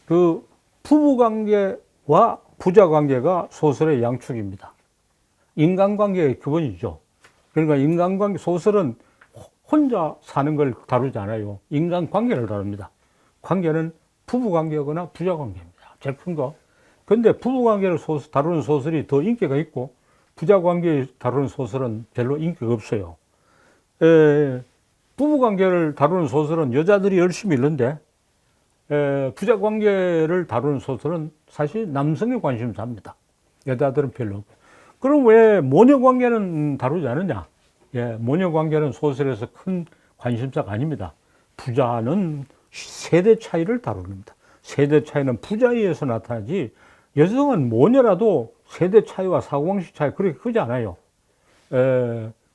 그 부부관계와 부자관계가 소설의 양축입니다. 인간관계의 기본이죠. 그러니까 인간관계, 소설은 혼자 사는 걸 다루지 않아요. 인간관계를 다룹니다. 관계는 부부관계거나 부자관계입니다. 제일 큰 거. 근데 부부관계를 다루는 소설이 더 인기가 있고 부자관계 다루는 소설은 별로 인기가 없어요. 부부관계를 다루는 소설은 여자들이 열심히 읽는데 부자관계를 다루는 소설은 사실 남성의 관심사입니다. 여자들은 별로 없고. 그럼 왜 모녀관계는 다루지 않느냐? 모녀관계는 소설에서 큰 관심사가 아닙니다. 부자는 세대 차이를 다룹니다. 세대 차이는 부자에 의해서 나타나지 여성은 모녀라도 세대 차이와 사고방식 차이 그렇게 크지 않아요.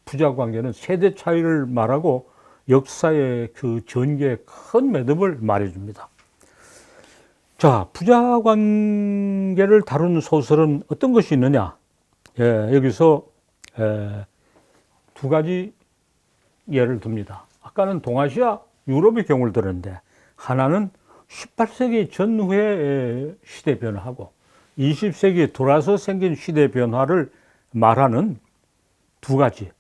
부자관계는 세대 차이를 말하고 역사의 그 전개의 큰 매듭을 말해줍니다. 자, 부자관계를 다루는 소설은 어떤 것이 있느냐? 여기서 두 가지 예를 듭니다. 아까는 동아시아, 유럽의 경우를 들었는데 하나는 18세기 전후의 시대 변화하고 20세기에 돌아서 생긴 시대 변화를 말하는 두 가지,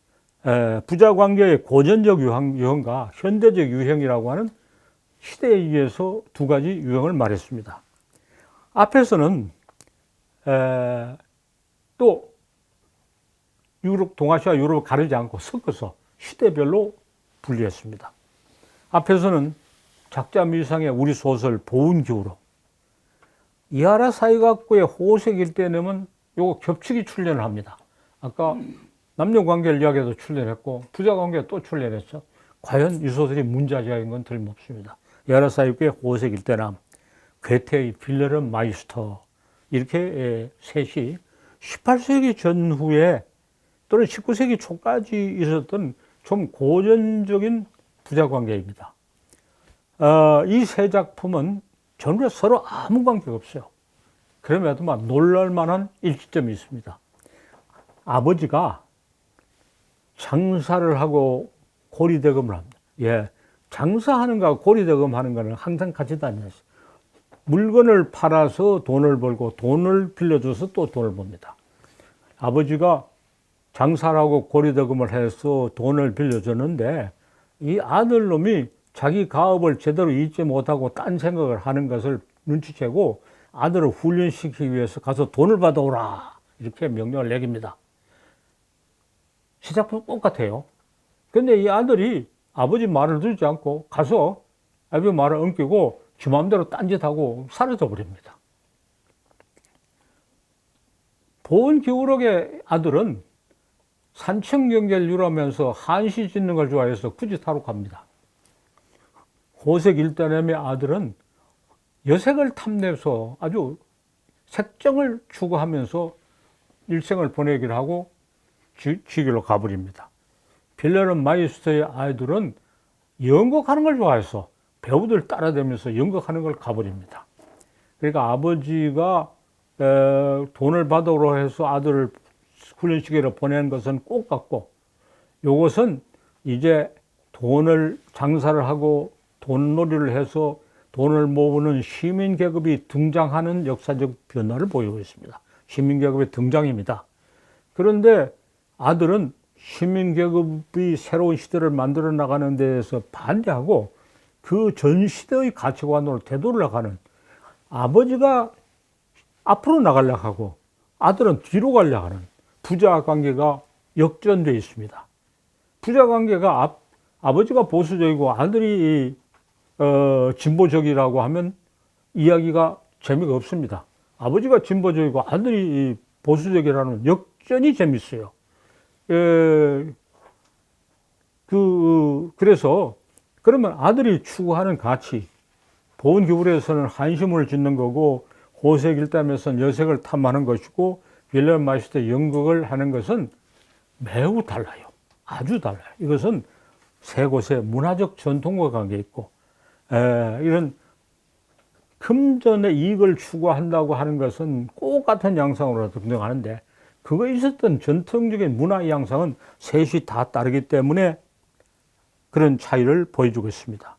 부자관계의 고전적 유형과 현대적 유형이라고 하는 시대에 의해서 두 가지 유형을 말했습니다. 앞에서는 또 유럽, 동아시아, 유럽을 가리지 않고 섞어서 시대별로 분리했습니다. 앞에서는 작자미상의 우리 소설 보은기우로, 이하라 사이각고의 호색 일대는 요거 겹치기 출연을 합니다. 아까 남녀관계를 이야기해도 출연했고 부자관계에 또 출연했죠. 과연 이 소설이 문자적인 건 틀림없습니다. 이하라 사이각고의 호색 일대남, 괴테의 빌레름 마이스터, 이렇게 셋이 18세기 전후에 또는 19세기 초까지 있었던 좀 고전적인 부자관계입니다. 이 세 작품은 전혀 서로 아무 관계가 없어요. 그럼에도 막 놀랄만한 일치점이 있습니다. 아버지가 장사를 하고 고리대금을 합니다. 장사하는 거하고 고리대금 하는 거는 항상 같이 다녀요. 물건을 팔아서 돈을 벌고 돈을 빌려줘서 또 돈을 법니다. 아버지가 장사를 하고 고리대금을 해서 돈을 빌려줬는데 이 아들놈이 자기 가업을 제대로 잊지 못하고 딴 생각을 하는 것을 눈치채고 아들을 훈련시키기 위해서 가서 돈을 받아오라, 이렇게 명령을 내깁니다. 시작부터 똑같아요. 근데 이 아들이 아버지 말을 듣지 않고 가서 아버지 말을 엉키고 지 마음대로 딴짓하고 사라져 버립니다. 보은기우록의 아들은 산청경제를 유라면서 한시 짓는 걸 좋아해서 굳이 탈옥합니다. 호색 일대남의 아들은 여색을 탐내서 아주 색정을 추구하면서 일생을 보내기를 하고 지길로 가버립니다. 빌레름 마이스터의 아이들은 연극하는 걸 좋아해서 배우들 따라다니면서 연극하는 걸 가버립니다. 그러니까 아버지가 돈을 받으러 해서 아들을 훈련시키러 보내는 것은 꼭 같고, 이것은 이제 돈을 장사를 하고 돈놀이를 해서 돈을 모으는 시민계급이 등장하는 역사적 변화를 보이고 있습니다. 시민계급의 등장입니다. 그런데 아들은 시민계급이 새로운 시대를 만들어 나가는 데에서 반대하고 그 전 시대의 가치관으로 되돌아가는, 아버지가 앞으로 나가려고 하고 아들은 뒤로 가려고 하는 부자관계가 역전되어 있습니다. 부자관계가 아버지가 보수적이고 아들이 진보적이라고 하면 이야기가 재미가 없습니다. 아버지가 진보적이고 아들이 보수적이라는 역전이 재밌어요. 그래서 그러면 아들이 추구하는 가치, 보은기울에서는 한심을 짓는 거고 호색 일담에서는 여색을 탐하는 것이고 빌레름 마이스터 연극을 하는 것은 매우 달라요. 아주 달라요. 이것은 세 곳의 문화적 전통과 관계 있고, 이런 금전의 이익을 추구한다고 하는 것은 꼭 같은 양상으로 등장하는데, 그거 있었던 전통적인 문화 양상은 셋이 다 다르기 때문에 그런 차이를 보여주고 있습니다.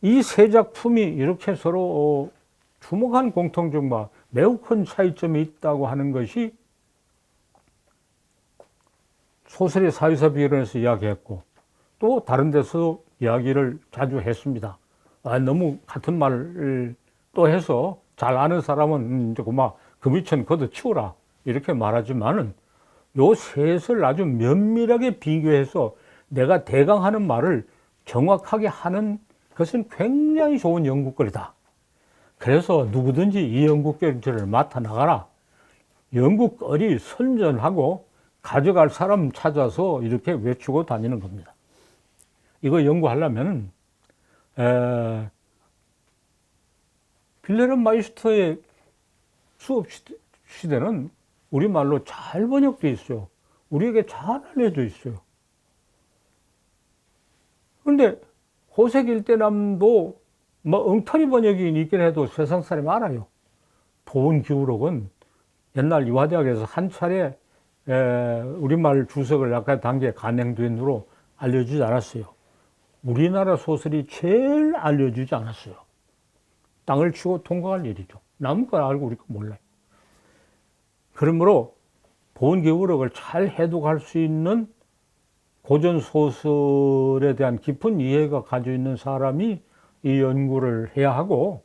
이 세 작품이 이렇게 서로 주목한 공통점과 매우 큰 차이점이 있다고 하는 것이 소설의 사유사 비론에서 이야기했고 또 다른 데서 이야기를 자주 했습니다. 너무 같은 말을 또 해서 잘 아는 사람은 이제 그만 그 밑은 걷어치우라 이렇게 말하지만은 요 셋을 아주 면밀하게 비교해서 내가 대강 하는 말을 정확하게 하는 것은 굉장히 좋은 연구거리다. 그래서 누구든지 이 연구거리를 맡아 나가라. 연구거리 선전하고 가져갈 사람 찾아서 이렇게 외치고 다니는 겁니다. 이거 연구하려면 빌헤름 마이스터의 수업 시대는 우리말로 잘 번역되어 있어요. 우리에게 잘 알려져 있어요. 그런데 호색 일대남도 뭐 엉터리 번역이 있긴 해도 세상 사람이 알아요. 보은기울록은 옛날 이화대학에서 한 차례 우리말 주석을 약간 단계 간행된 후로 알려주지 않았어요. 우리나라 소설이 제일 알려주지 않았어요. 땅을 치고 통과할 일이죠. 남은 걸 알고 우리 거 몰라요. 그러므로 보은기울록을 잘 해독할 수 있는 고전 소설에 대한 깊은 이해가 가지고 있는 사람이 이 연구를 해야 하고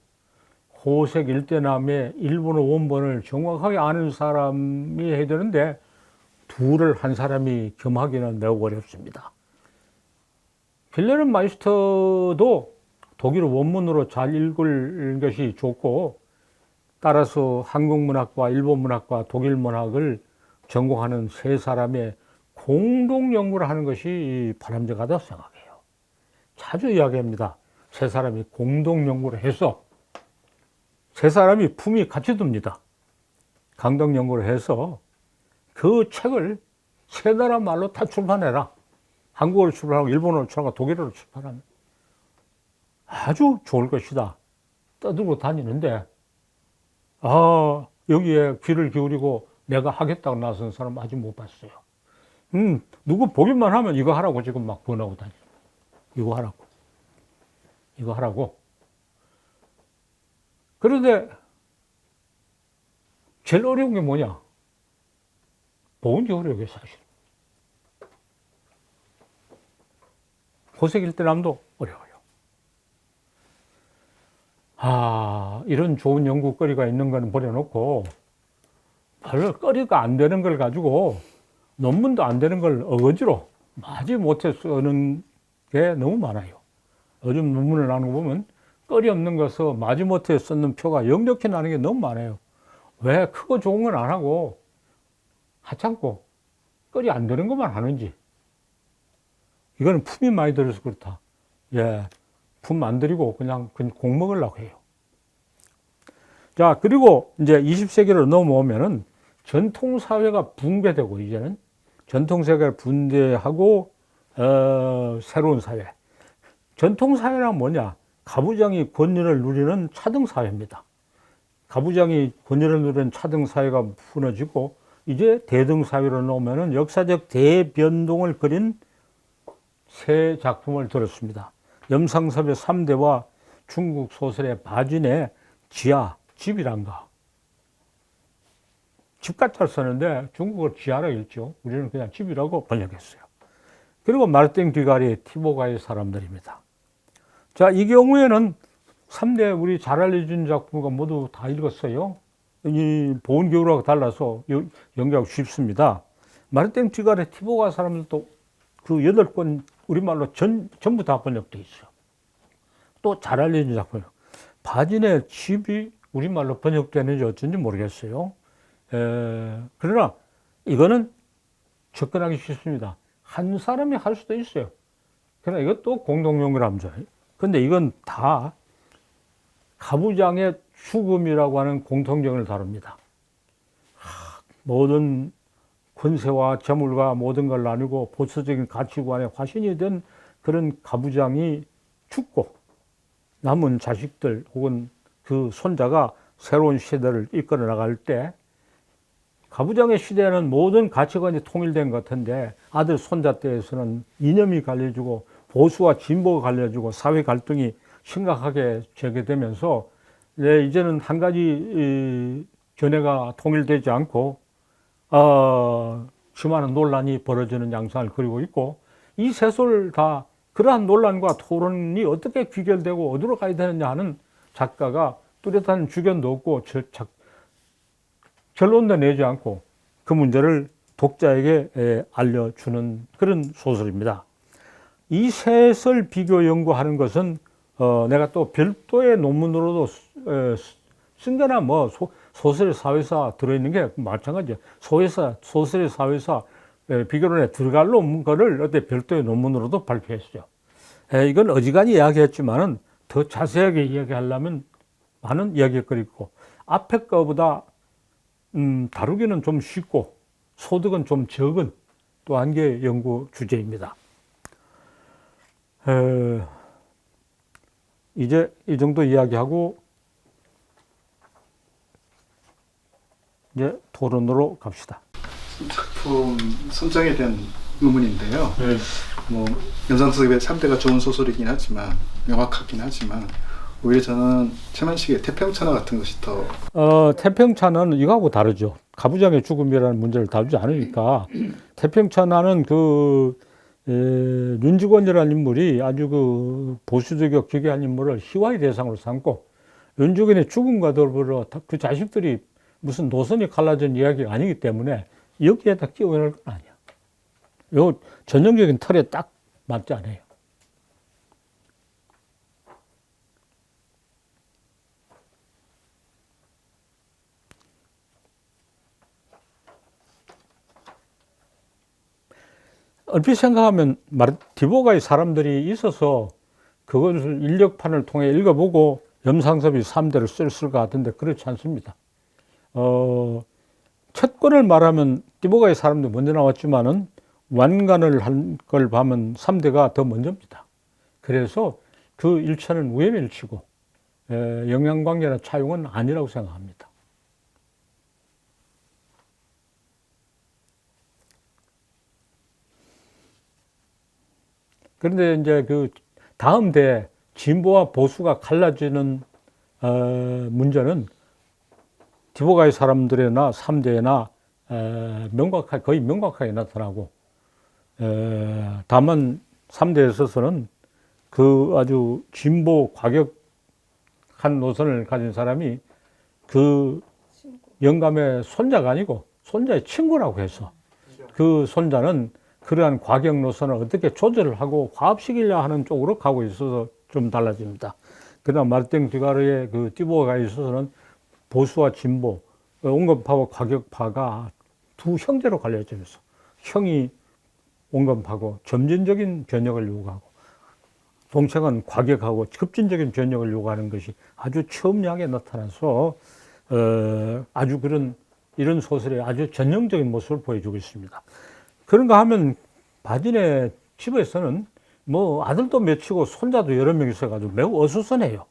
호색 일대남의 일본어 원본을 정확하게 아는 사람이 해야 되는데 둘을 한 사람이 겸하기는 매우 어렵습니다. 빌헤름 마이스터도 독일어 원문으로 잘 읽을 것이 좋고 따라서 한국 문학과 일본 문학과 독일 문학을 전공하는 세 사람의 공동 연구를 하는 것이 바람직하다고 생각해요. 자주 이야기합니다. 세 사람이 공동 연구를 해서 세 사람이 품이 같이 둡니다. 강동 연구를 해서 그 책을 세 나라 말로 다 출판해라. 한국어로 출판하고 일본어로 출판하고 독일어로 출판하면 아주 좋을 것이다. 떠들고 다니는데 여기에 귀를 기울이고 내가 하겠다고 나선 사람 아직 못 봤어요. 누구 보기만 하면 이거 하라고 지금 막 권하고 다녀요. 이거 하라고. 이거 하라고. 그런데 제일 어려운 게 뭐냐? 보은기울록이 사실. 호색 일대남도 어려워요. 이런 좋은 연구거리가 있는 건 버려놓고 별로 거리가 안 되는 걸 가지고 논문도 안 되는 걸 어거지로 마지 못해 쓰는 게 너무 많아요. 요즘 논문을 나누고 보면 거리 없는 것을 마지 못해 쓰는 표가 역력히 나는 게 너무 많아요. 왜 크고 좋은 건 안 하고 하찮고 거리 안 되는 것만 하는지. 이거는 품이 많이 들어서 그렇다. 품 안 들이고 그냥 공 먹으려고 해요. 자, 그리고 이제 20세기로 넘어오면은 전통사회가 붕괴되고 이제는 전통사회가 분대하고 새로운 사회. 전통사회란 뭐냐? 가부장이 권위를 누리는 차등사회입니다. 가부장이 권위를 누리는 차등사회가 무너지고 이제 대등사회로 넘으면은 역사적 대변동을 그린 새 작품을 들었습니다. 염상섭의 3대와 중국 소설의 바진의 지하, 집이란가. 집같이 썼는데 중국어로 지하라고 읽죠. 우리는 그냥 집이라고 번역했어요. 그리고 마르팅 뒤가리, 티보가의 사람들입니다. 자, 이 경우에는 3대 우리 잘 알려진 작품과 모두 다 읽었어요. 이 보은기울록하고 달라서 연기하기 쉽습니다. 마르팅 뒤가리, 티보가 사람들도 그 8권 우리말로 전부 다 번역되어 있어요. 또 잘 알려진 작품. 바진의 집이 우리말로 번역되는지 어쩐지 모르겠어요. 그러나 이거는 접근하기 쉽습니다. 한 사람이 할 수도 있어요. 그러나 이것도 공동연구랍니다. 근데 이건 다 가부장의 죽음이라고 하는 공통점을 다룹니다. 모든 권세와 재물과 모든 걸 나누고 보수적인 가치관의 화신이 된 그런 가부장이 죽고 남은 자식들 혹은 그 손자가 새로운 시대를 이끌어 나갈 때 가부장의 시대는 모든 가치관이 통일된 것 같은데 아들 손자 때에서는 이념이 갈려지고 보수와 진보가 갈려지고 사회 갈등이 심각하게 제기되면서 이제는 한 가지 견해가 통일되지 않고 수많은 논란이 벌어지는 양상을 그리고 있고, 이 세 소를 다 그러한 논란과 토론이 어떻게 귀결되고 어디로 가야 되느냐 하는 작가가 뚜렷한 주견도 없고 결론도 내지 않고 그 문제를 독자에게 알려주는 그런 소설입니다. 이 셋을 비교 연구하는 것은 내가 또 별도의 논문으로도 쓴 거나 뭐 소설의 사회사 들어있는 게 마찬가지예요. 소설의 사회사 비교론에 들어갈 논문을 어때 별도의 논문으로도 발표했어요. 이건 어지간히 이야기했지만은 더 자세하게 이야기하려면 많은 이야기거리 있고, 앞에 거보다 다루기는 좀 쉽고 소득은 좀 적은 또 한 개의 연구 주제입니다. 이제 이 정도 이야기하고 이제 토론으로 갑시다. 작품 선정에 대한 의문인데요. 뭐 연상섭의 3대가 좋은 소설이긴 하지만 명확하긴 하지만 오히려 저는 최만식의 태평천하 같은 것이 더 태평천하는 이거하고 다르죠. 가부장의 죽음이라는 문제를 다루지 않으니까. 태평천하는 윤주권이라는 인물이 아주 보수적이고 기괴한 인물을 희화의 대상으로 삼고, 윤주권의 죽음과 더불어 그 자식들이 무슨 노선이 갈라진 이야기가 아니기 때문에 여기에다 끼워넣을 건 아니야. 요 전형적인 틀에 딱 맞지 않아요. 얼핏 생각하면 디보가의 사람들이 있어서 그것을 인력판을 통해 읽어보고 염상섭이 3대를 쓸 것 같은데 그렇지 않습니다. 첫 권을 말하면 디보가의 사람도 먼저 나왔지만은 완간을 한 걸 보면 3대가 더 먼저입니다. 그래서 그 일체는 우연의 일치고 영향관계나 차용은 아니라고 생각합니다. 그런데 이제 그 다음 대 진보와 보수가 갈라지는 문제는 디보가의 사람들이나 3대나 거의 명확하게 나타나고, 다만 3대에 있어서는 그 아주 진보 과격한 노선을 가진 사람이 그 영감의 손자가 아니고 손자의 친구라고 해서 그 손자는 그러한 과격 노선을 어떻게 조절을 하고 화합시키려 하는 쪽으로 가고 있어서 좀 달라집니다. 그러나 마르팅 듀가르의 그 디보가에 있어서는 보수와 진보, 온건파와 과격파가 두 형제로 갈려져 있어. 형이 온건파고 점진적인 변혁을 요구하고, 동생은 과격하고 급진적인 변혁을 요구하는 것이 아주 첨예하게 나타나서 아주 이런 소설의 아주 전형적인 모습을 보여주고 있습니다. 그런가 하면 바진의 집에서는 뭐 아들도 몇이고 손자도 여러 명 있어가지고 매우 어수선해요.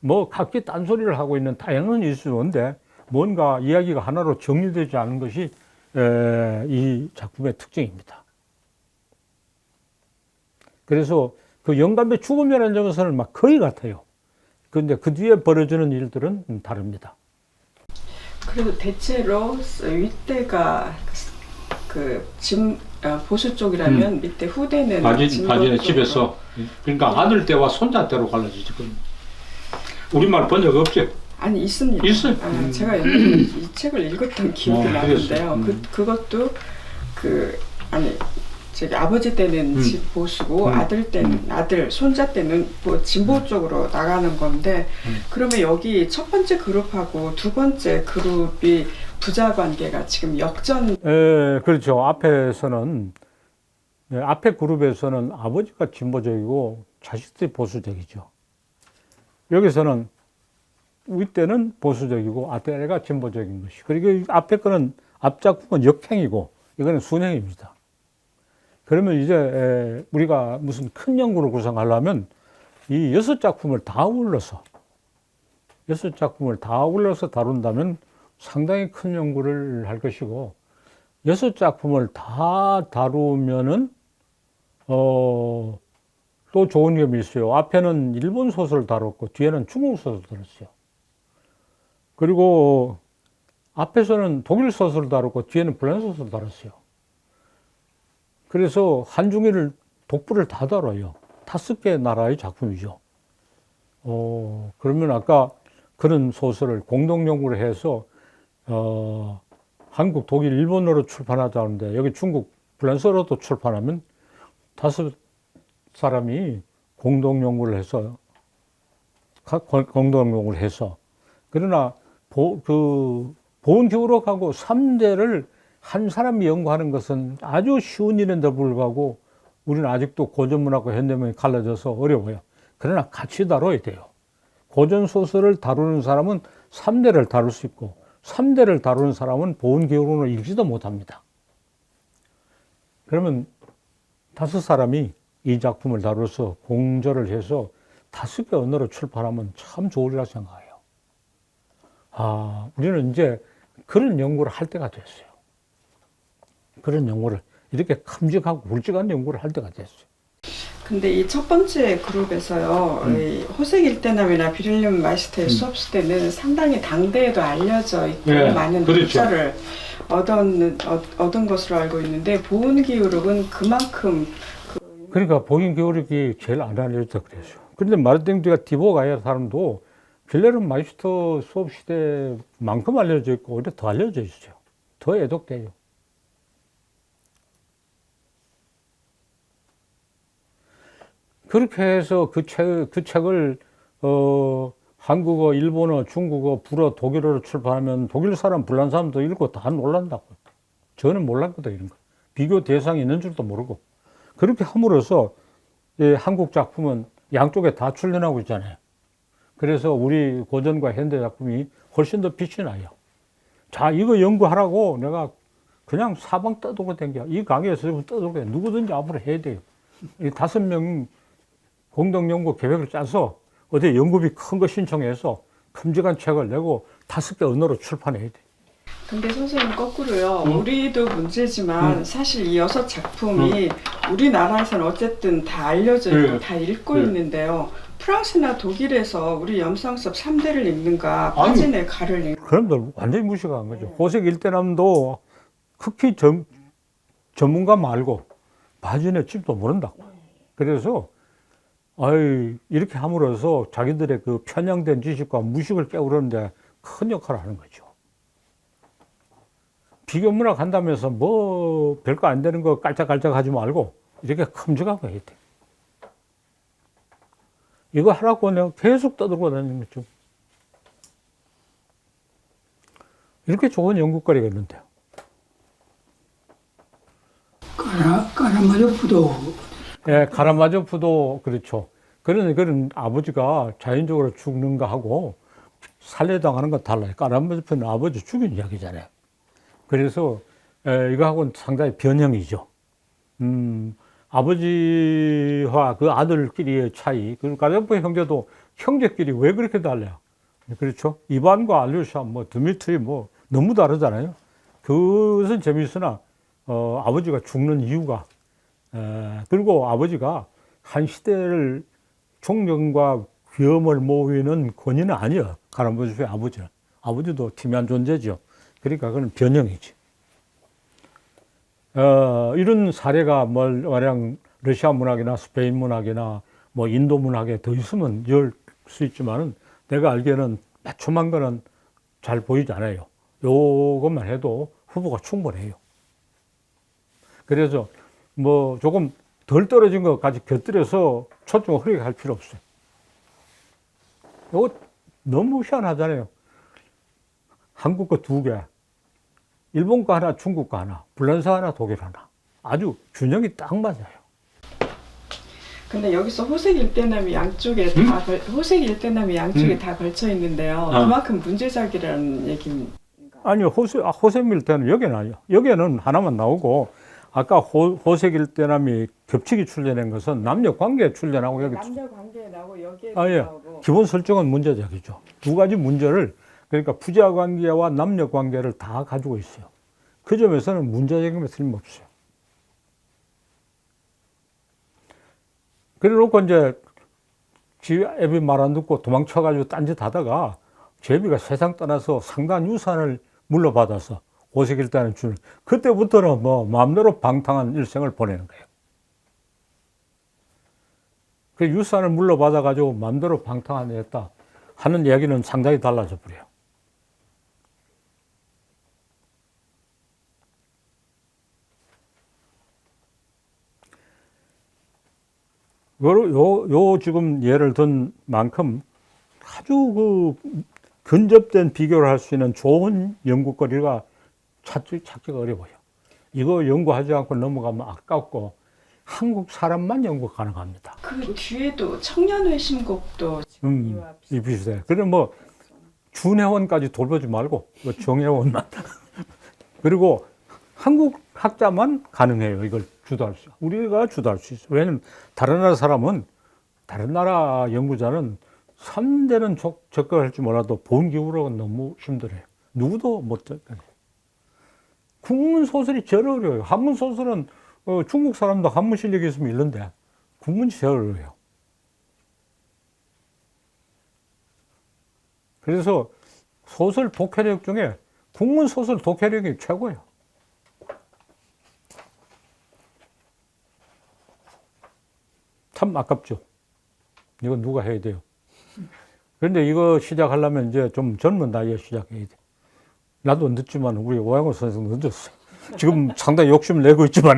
뭐 각기 딴소리를 하고 있는 다양한 일수인데 뭔가 이야기가 하나로 정리되지 않은 것이 이 작품의 특징입니다. 그래서 그 영감의 죽음이라는 점에서는 막 거의 같아요. 그런데 그 뒤에 벌어지는 일들은 다릅니다. 그래도 대체로 윗대가 보수 쪽이라면 밑에 후대는 바진의 집에서, 그러니까 아들 때와 손자 때로 갈라지지. 우리말 번역 없죠? 아니 있습니다. 있어요. 제가 이 책을 읽었던 기억이 나는데요. 그것도 저기 아버지 때는 보수고 아들 때는 손자 때는 뭐 진보 쪽으로 나가는 건데, 그러면 여기 첫 번째 그룹하고 두 번째 그룹이 부자 관계가 지금 역전. 그렇죠. 앞에 그룹에서는 아버지가 진보적이고 자식들이 보수적이죠. 여기서는 윗대는 보수적이고 아래가 진보적인 것이. 그리고 앞에 거는 앞작품은 역행이고 이거는 순행입니다. 그러면 이제 우리가 무슨 큰 연구를 구성하려면 이 6작품을 다 아울러서 다룬다면 상당히 큰 연구를 할 것이고, 6작품을 다 다루면은 또 좋은 점이 있어요. 앞에는 일본 소설을 다뤘고 뒤에는 중국 소설을 다뤘어요. 그리고 앞에서는 독일 소설을 다뤘고 뒤에는 프랑스 소설을 다뤘어요. 그래서 한중일 독부를 다 다뤄요. 5개 나라의 작품이죠. 그러면 아까 그런 소설을 공동 연구를 해서 한국, 독일, 일본어로 출판하자는데 여기 중국, 프랑스어로도 출판하면 5사람이 공동 연구를 해서 그러나 보은 기울어가고 3대를 한 사람이 연구하는 것은 아주 쉬운 일인데 불구하고 우리는 아직도 고전문학과 현대문이 갈라져서 어려워요. 그러나 같이 다뤄야 돼요. 고전 소설을 다루는 사람은 3대를 다룰 수 있고 3대를 다루는 사람은 보은 기울어를 읽지도 못합니다. 그러면 5사람이 이 작품을 다뤄서 공저를 해서 5개 언어로 출판하면 참 좋으리라 생각해요. 우리는 이제 그런 연구를 할 때가 됐어요. 그런 연구를 이렇게 큼직하고 굵직한 연구를 할 때가 됐어요. 근데 이 첫 번째 그룹에서요, 이 호색 일대남이나 비를륨 마이스터의 수업시 때는 상당히 당대에도 알려져 있고 많은 독자를 얻은 것으로 알고 있는데 보은 기울옥은 그만큼 그러니까 보은 기울옥이 제일 안 알려져 그랬어요. 그런데 마르탱두가 디보가야 사람도 빌레름 마이스터 수업 시대만큼 알려져 있고 오히려 더 알려져 있어요. 더 애독돼요. 그렇게 해서 그 책을 한국어, 일본어, 중국어, 불어, 독일어로 출판하면 독일 사람, 불란 사람도 읽고 다 놀란다고. 저는 몰랐거든, 이런 거. 비교 대상이 있는 줄도 모르고. 그렇게 함으로써 한국 작품은 양쪽에 다 출연하고 있잖아요. 그래서 우리 고전과 현대 작품이 훨씬 더 빛이 나요. 자, 이거 연구하라고 내가 그냥 사방 떠들고 댕겨. 이 강의에서 떠들고 댕겨. 누구든지 앞으로 해야 돼요. 이 5명 공동연구 계획을 짜서 어디 연구비 큰 거 신청해서 큼직한 책을 내고 5개 언어로 출판해야 돼. 근데 선생님 거꾸로요. 우리도 문제지만 사실 이 6작품이 우리나라에서는 어쨌든 다 알려져 있고 다 읽고 있는데요. 프랑스나 독일에서 우리 염상 수업 3대를 읽는가 빠진의 가를 읽는가. 그럼들 완전히 무시가 한 거죠. 호색 일대남도 극히 전문가 말고 바진의 집도 모른다고. 그래서 이렇게 함으로써 자기들의 그 편향된 지식과 무식을 깨우려는데 큰 역할을 하는 거죠. 비교문학 한다면서 뭐 별거 안 되는 거 깔짝깔짝 하지 말고 이렇게 큼직하게 해야 돼. 이거 하라고 내가 계속 떠들고 다니는 거죠. 이렇게 좋은 연구거리가 있는데요. 까라마조프도. 예, 카라마조프도 그렇죠. 그런 아버지가 자연적으로 죽는 거 하고 살해당하는 건 달라요. 까라마조프는 아버지 죽인 이야기잖아요. 그래서 이거하고는 상당히 변형이죠. 아버지와 그 아들끼리의 차이, 그리고 까라마조프 형제도 형제끼리 왜 그렇게 달라요? 그렇죠. 이반과 알류샤, 드미트리 너무 다르잖아요. 그것은 재미있으나 아버지가 죽는 이유가 그리고 아버지가 한 시대를 총명과 위험을 모으는 권위는 아니에요. 카라마조프의 아버지는. 아버지도 기묘한 존재죠. 그러니까 그건 변형이지. 이런 사례가 마냥 러시아 문학이나 스페인 문학이나 인도 문학에 더 있으면 열 수 있지만은 내가 알기에는 매춤한 거는 잘 보이지 않아요. 요것만 해도 후보가 충분해요. 그래서 조금 덜 떨어진 것까지 곁들여서 초점을 흐리게 할 필요 없어요. 이거 너무 희한하잖아요. 한국 거 2개, 일본 거 하나, 중국 거 하나, 불란서 하나, 독일 하나. 아주 균형이 딱 맞아요. 근데 여기서 호색 일대남이 양쪽에 다 걸쳐 있는데요. 그만큼 문제작이라는 얘기입니다. 아니요, 호색 일대남 여기는 아니요. 여기는 하나만 나오고 아까 호색 일대남이 겹치기 출연한 것은 남녀 관계에 출연하고 여기 남녀 관계에 나오고 여기에 나오고. 기본 설정은 문제작이죠. 2가지 문제를 그러니까 부자 관계와 남녀 관계를 다 가지고 있어요. 그 점에서는 문제적인 게 틀림없어요. 그래 놓고 이제 지 애비 말 안 듣고 도망쳐가지고 딴짓 하다가 제비가 세상 떠나서 상당한 유산을 물려받아서 오색일단을 주는, 그때부터는 뭐 마음대로 방탕한 일생을 보내는 거예요. 그 유산을 물려받아가지고 마음대로 방탕하냈다 하는 이야기는 상당히 달라져 버려요. 요 지금 예를 든 만큼 아주 그 근접된 비교를 할 수 있는 좋은 연구거리가 찾기가 어려워요. 이거 연구하지 않고 넘어가면 아깝고 한국 사람만 연구 가능합니다. 그 뒤에도 청년회 신곡도 지금 이와 이 비슷해. 그래 뭐 준회원까지 돌보지 말고 뭐 정회원만 그리고 한국 학자만 가능해요. 이걸 주도할 수, 우리가 주도할 수 있어요. 왜냐면 다른 나라 사람은, 다른 나라 연구자는 3대는 접근할 줄 몰라도 보험기후력은 너무 힘들어요. 누구도 못 접근해요. 국문 소설이 제일 어려워요. 한문 소설은 중국 사람도 한문 실력이 있으면 읽는데 국문이 제일 어려워요. 그래서 소설 독해력 중에 국문 소설 독해력이 최고예요. 참 아깝죠. 이거 누가 해야 돼요. 그런데 이거 시작하려면 이제 좀 젊은 나이에 시작해야 돼. 나도 늦지만 우리 오양호 선생 늦었어. 지금 상당히 욕심을 내고 있지만.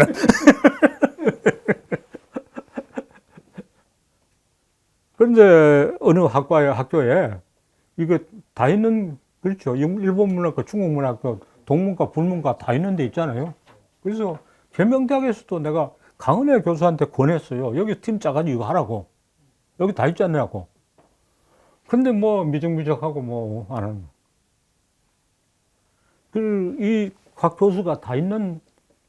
그런데 어느 학교에 이거 다 있는, 그렇죠. 일본 문학과 중국 문학과 동문과 불문과 다 있는 데 있잖아요. 그래서 계명대학에서도 내가 강은혜 교수한테 권했어요. 여기 팀 짜가지고 이거 하라고. 여기 다 있지 않냐고. 근데 뭐 미적미적하고 뭐 안 하는. 이 각 교수가 다 있는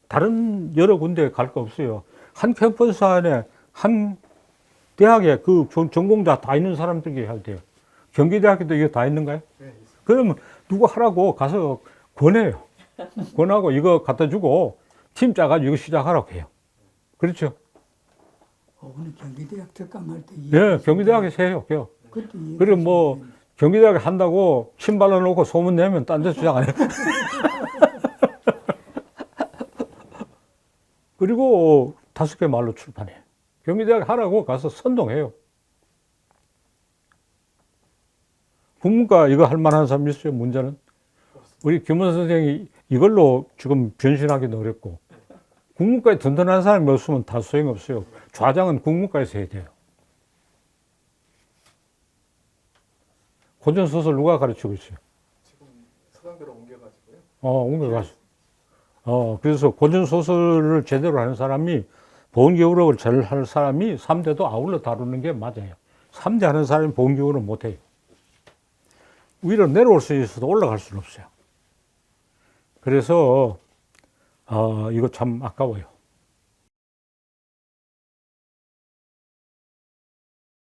다른 여러 군데에 갈 거 없어요. 한 캠퍼스 안에 한 대학에 그 전공자 다 있는 사람들이 해야 돼요. 경기대학에도 이거 다 있는가요? 네, 그러면 누구 하라고 가서 권해요. 권하고 이거 갖다 주고 팀 짜가지고 이거 시작하라고 해요. 그렇죠? 오늘 경기대학 특강할 때 예, 경기대학에서 해요. 그때 그리고 뭐 경기대학에 한다고 침 발라놓고 소문 내면 딴 데서 시작 안 해요. 그리고 5개 말로 출판해요. 경기대학 하라고 가서 선동해요. 국문과 이거 할 만한 사람 있어요? 문제는 우리 김원 선생이 이걸로 지금 변신하기도 어렵고, 국문과에 든든한 사람이 없으면 다 소용없어요. 좌장은 국문과에서 해야 돼요. 고전소설 누가 가르치고 있어요? 지금 서강대로 옮겨가지고요. 옮겨가서. 그래서 고전소설을 제대로 하는 사람이, 보온기후력을 잘 할 사람이 3대도 아울러 다루는 게 맞아요. 3대 하는 사람이 보온기후를 못해요. 위로 내려올 수 있어도 올라갈 수는 없어요. 그래서, 이거 참 아까워요.